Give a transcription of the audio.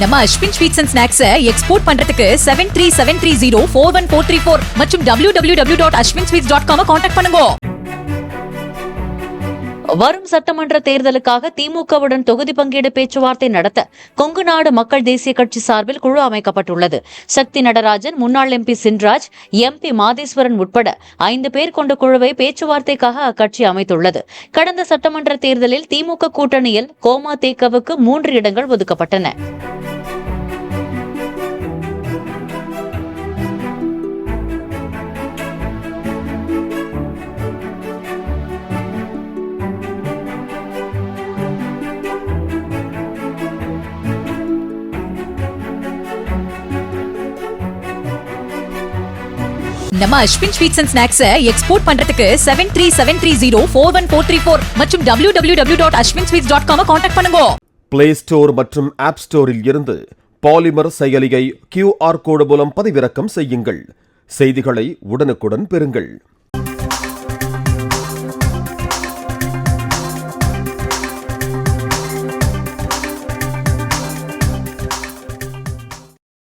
நம்ம Ashwin sweets and snacks export பண்றதுக்கு 7373041434 மற்றும் www.ashwinsweets.com கான்டாக்ட் பண்ணுங்க. வரும் சட்டமன்ற தேர்தலுக்காக திமுகவுடன் தொகுதி பங்கீடு பேச்சுவார்த்தை நடத்த கொங்கு நாடு மக்கள் தேசிய கட்சி சார்பில் குழு அமைக்கப்பட்டுள்ளது. சக்தி நடராஜன், முன்னாள் MP சின்ராஜ், MP மாதேஸ்வரன் உட்பட 5 பேர் கொண்ட குழுவை பேச்சுவார்த்தைக்காக அக்கட்சி அமைத்துள்ளது. கடந்த சட்டமன்ற தேர்தலில் திமுக கூட்டணியில் கோமாதேகவுக்கு 3 இடங்கள் ஒதுக்கப்பட்டன. நம்ம Ashwin sweets and snacks export பண்றதுக்கு 7373041434 மற்றும் www.ashwinsweets.com கான்டாக்ட் பண்ணுங்க. பிளே ஸ்டோர் மற்றும் ஆப் ஸ்டோரில் இருந்து பாலிமர் செயலியை QR கோடு மூலம் பதிவிறக்கம் செய்யுங்கள். செய்திகளை உடனுக்குடன் பெறுங்கள்.